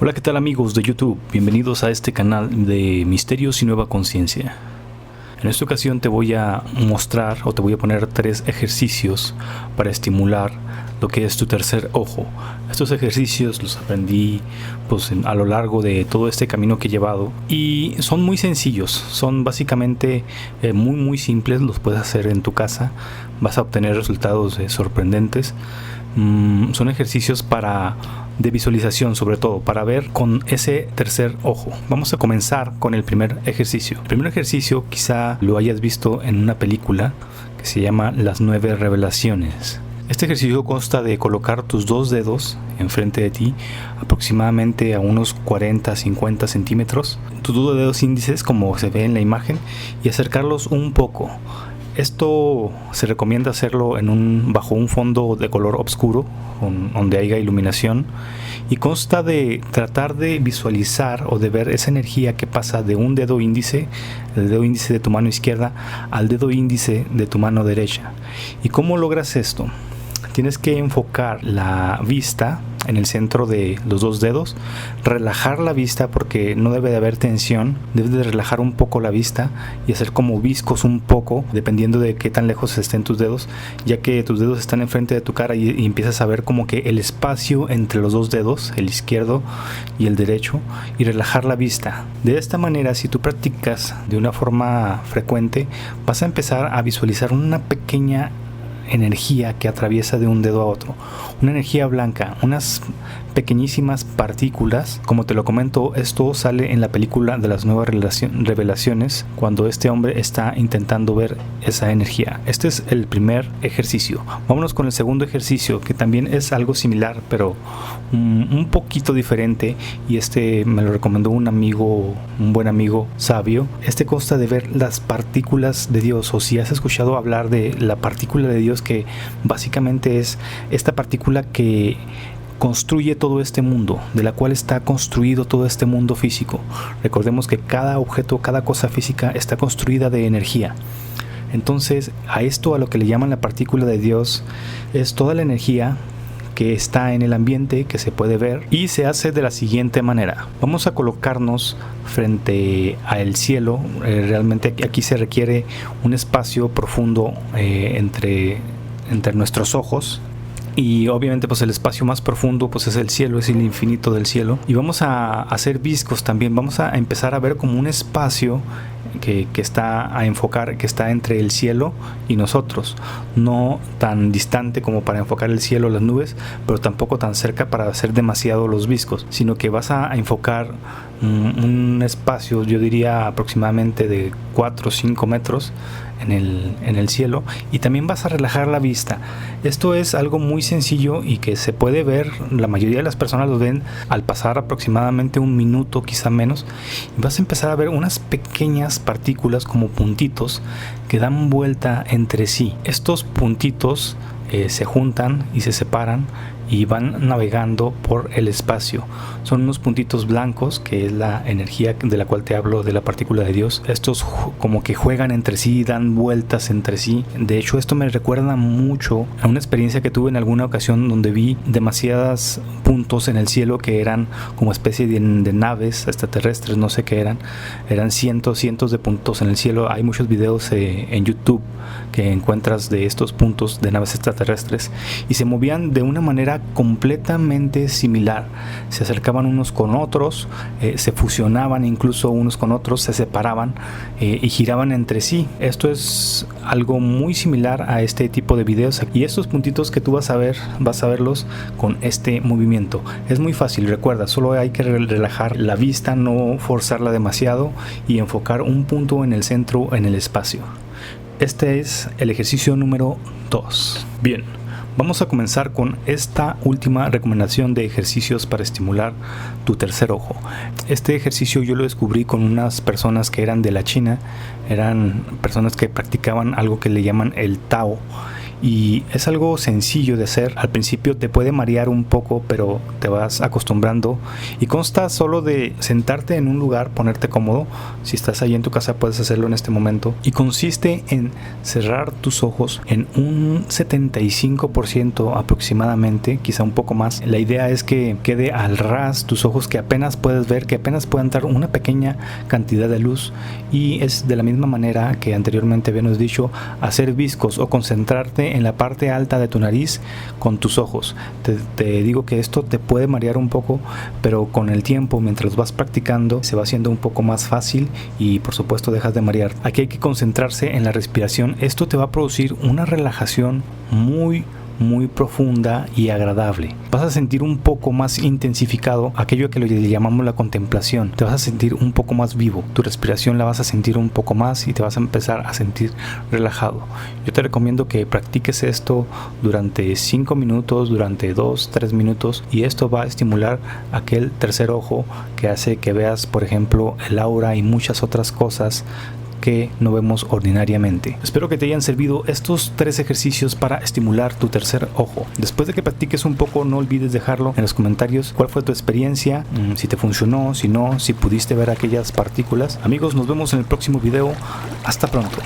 Hola, ¿qué tal amigos de YouTube? Bienvenidos a este canal de Misterios y Nueva Conciencia. En esta ocasión te voy a mostrar o te voy a poner 3 ejercicios para estimular lo que es tu tercer ojo. Estos ejercicios los aprendí a lo largo de todo este camino que he llevado y son muy sencillos, son básicamente muy simples, los puedes hacer en tu casa, vas a obtener resultados sorprendentes. Son ejercicios de visualización, sobre todo para ver con ese tercer ojo. Vamos a comenzar con el primer ejercicio. El primer ejercicio quizá lo hayas visto en una película que se llama Las 9 Revelaciones. Este ejercicio consta de colocar tus 2 dedos enfrente de ti, aproximadamente a unos 40-50 centímetros, tus 2 dedos índices como se ve en la imagen, y acercarlos un poco. Esto se recomienda hacerlo bajo un fondo de color oscuro, donde haya iluminación, y consta de tratar de visualizar o de ver esa energía que pasa de un dedo índice, el dedo índice de tu mano izquierda, al dedo índice de tu mano derecha. ¿Y cómo logras esto? Tienes que enfocar la vista en el centro de los 2 dedos, relajar la vista porque no debe de haber tensión, debes de relajar un poco la vista y hacer como viscos un poco, dependiendo de qué tan lejos estén tus dedos, ya que tus dedos están enfrente de tu cara y empiezas a ver como que el espacio entre los 2 dedos, el izquierdo y el derecho, y relajar la vista. De esta manera, si tú practicas de una forma frecuente, vas a empezar a visualizar una pequeña energía que atraviesa de un dedo a otro, una energía blanca, unas pequeñísimas partículas. Como te lo comento, esto sale en la película de Las Nuevas Revelaciones, cuando este hombre está intentando ver esa energía. Este es el primer ejercicio. Vámonos con el segundo ejercicio, que también es algo similar, pero un poquito diferente, y este me lo recomendó un buen amigo sabio. Este consta de ver las partículas de Dios, o si has escuchado hablar de la partícula de Dios, que básicamente es esta partícula que construye todo este mundo, de la cual está construido todo este mundo físico. Recordemos que cada objeto, cada cosa física está construida de energía. Entonces, a lo que le llaman la partícula de Dios, es toda la energía que está en el ambiente, que se puede ver, y se hace de la siguiente manera. Vamos a colocarnos frente al cielo. Realmente aquí se requiere un espacio profundo entre nuestros ojos. Y obviamente el espacio más profundo es el cielo, es el infinito del cielo. Y vamos a hacer viscos también. Vamos a empezar a ver como un espacio que está a enfocar, que está entre el cielo y nosotros. No tan distante como para enfocar el cielo, las nubes, pero tampoco tan cerca para hacer demasiado los viscos, sino que vas a enfocar un espacio, yo diría aproximadamente de 4 o 5 metros en el cielo, y también vas a relajar la vista. Esto es algo muy sencillo y que se puede ver, la mayoría de las personas lo ven al pasar aproximadamente un minuto, quizá menos, y vas a empezar a ver unas pequeñas partículas como puntitos que dan vuelta entre sí. Estos puntitos se juntan y se separan y van navegando por el espacio. Son unos puntitos blancos, que es la energía de la cual te hablo, de la partícula de Dios. Estos como que juegan entre sí, dan vueltas entre sí. De hecho, esto me recuerda mucho a una experiencia que tuve en alguna ocasión, donde vi demasiados puntos en el cielo que eran como especie de naves extraterrestres, no sé qué eran cientos de puntos en el cielo. Hay muchos videos en YouTube que encuentras de estos puntos de naves extraterrestres, y se movían de una manera completamente similar. Se acercaban unos con otros, se fusionaban incluso unos con otros, se separaban y giraban entre sí. Esto es algo muy similar a este tipo de videos, y estos puntitos que tú vas a verlos con este movimiento. Es muy fácil, recuerda, solo hay que relajar la vista, no forzarla demasiado, y enfocar un punto en el centro, en el espacio. Este es el ejercicio número 2. Bien, vamos a comenzar con esta última recomendación de ejercicios para estimular tu tercer ojo. Este ejercicio yo lo descubrí con unas personas que eran de la China. Eran personas que practicaban algo que le llaman el Tao, y es algo sencillo de hacer. Al principio te puede marear un poco, pero te vas acostumbrando y consta solo de sentarte en un lugar, ponerte cómodo. Si estás ahí en tu casa puedes hacerlo en este momento, y consiste en cerrar tus ojos en un 75% aproximadamente, quizá un poco más. La idea es que quede al ras tus ojos, que apenas puedes ver, que apenas pueda entrar una pequeña cantidad de luz, y es de la misma manera que anteriormente habíamos dicho, hacer viscos o concentrarte en la parte alta de tu nariz con tus ojos. Te digo que esto te puede marear un poco, pero con el tiempo, mientras vas practicando, se va haciendo un poco más fácil y por supuesto dejas de marear. Aquí hay que concentrarse en la respiración. Esto te va a producir una relajación muy profunda y agradable. Vas a sentir un poco más intensificado aquello que le llamamos la contemplación. Te vas a sentir un poco más vivo. Tu respiración la vas a sentir un poco más y te vas a empezar a sentir relajado. Yo te recomiendo que practiques esto durante 5 minutos, durante 2-3 minutos, y esto va a estimular aquel tercer ojo que hace que veas, por ejemplo, el aura y muchas otras cosas que no vemos ordinariamente. Espero que te hayan servido estos 3 ejercicios para estimular tu tercer ojo. Después de que practiques un poco, no olvides dejarlo en los comentarios cuál fue tu experiencia, si te funcionó, si no, si pudiste ver aquellas partículas. Amigos, nos vemos en el próximo video. Hasta pronto.